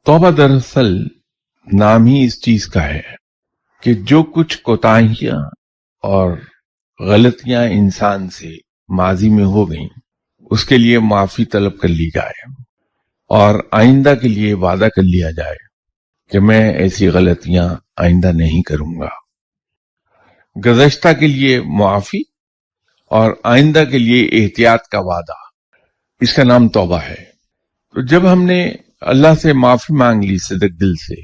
توبہ دراصل نام ہی اس چیز کا ہے کہ جو کچھ کوتاہیاں اور غلطیاں انسان سے ماضی میں ہو گئیں اس کے لیے معافی طلب کر لی جائے اور آئندہ کے لیے وعدہ کر لیا جائے کہ میں ایسی غلطیاں آئندہ نہیں کروں گا. گزشتہ کے لیے معافی اور آئندہ کے لیے احتیاط کا وعدہ، اس کا نام توبہ ہے. تو جب ہم نے اللہ سے معافی مانگ لی صدق دل سے،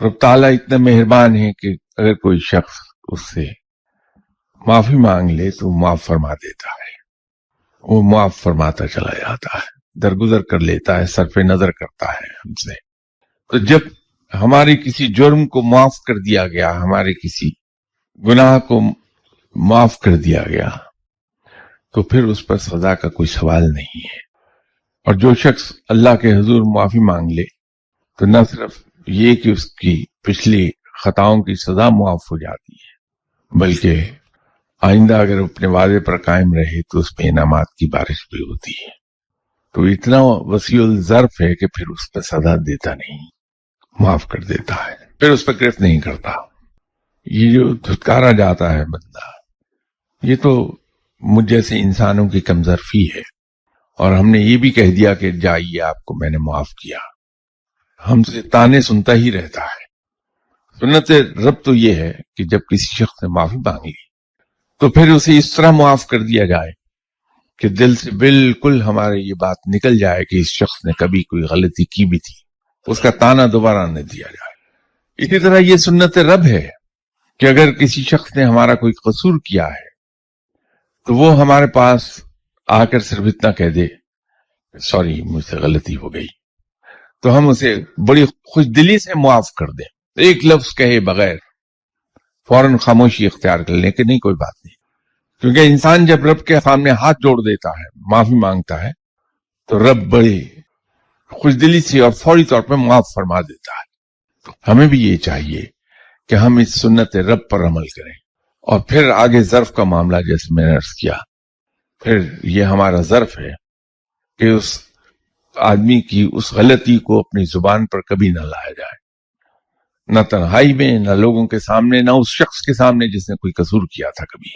رب تعالیٰ اتنا مہربان ہے کہ اگر کوئی شخص اس سے معافی مانگ لے تو معاف فرما دیتا ہے، وہ معاف فرماتا چلا جاتا ہے، درگزر کر لیتا ہے، صرف نظر کرتا ہے ہم سے. تو جب ہماری کسی جرم کو معاف کر دیا گیا، ہمارے کسی گناہ کو معاف کر دیا گیا، تو پھر اس پر سزا کا کوئی سوال نہیں ہے. اور جو شخص اللہ کے حضور معافی مانگ لے تو نہ صرف یہ کہ اس کی پچھلی خطاؤں کی سزا معاف ہو جاتی ہے، بلکہ آئندہ اگر اپنے وعدے پر قائم رہے تو اس پہ انعامات کی بارش بھی ہوتی ہے. تو اتنا وسیع الظرف ہے کہ پھر اس پہ سزا دیتا نہیں، معاف کر دیتا ہے، پھر اس پہ گرفت نہیں کرتا. یہ جو دھتکارا جاتا ہے بندہ، یہ تو مجھ جیسے انسانوں کی کمظرفی ہے. اور ہم نے یہ بھی کہہ دیا کہ جائیے آپ کو میں نے معاف کیا، ہم سے تانے سنتا ہی رہتا ہے. سنت رب تو یہ ہے کہ جب کسی شخص نے معافی مانگ لی تو پھر اسے اس طرح معاف کر دیا جائے کہ دل سے بالکل ہمارے یہ بات نکل جائے کہ اس شخص نے کبھی کوئی غلطی کی بھی تھی، اس کا تانا دوبارہ نہ دیا جائے. اسی طرح یہ سنت رب ہے کہ اگر کسی شخص نے ہمارا کوئی قصور کیا ہے تو وہ ہمارے پاس آ کر صرف اتنا کہہ دے سوری مجھ سے غلطی ہو گئی، تو ہم اسے بڑی خوش دلی سے معاف کر دیں، ایک لفظ کہے بغیر فوراً خاموشی اختیار کر لیں کہ نہیں کوئی بات نہیں. کیونکہ انسان جب رب کے سامنے ہاتھ جوڑ دیتا ہے، معافی مانگتا ہے، تو رب بڑی خوش دلی سے اور فوری طور پہ معاف فرما دیتا ہے. تو ہمیں بھی یہ چاہیے کہ ہم اس سنت رب پر عمل کریں. اور پھر آگے ظرف کا معاملہ جیسے میں نے عرض کیا، پھر یہ ہمارا ظرف ہے کہ اس آدمی کی اس غلطی کو اپنی زبان پر کبھی نہ لایا جائے، نہ تنہائی میں، نہ لوگوں کے سامنے، نہ اس شخص کے سامنے جس نے کوئی قصور کیا تھا کبھی.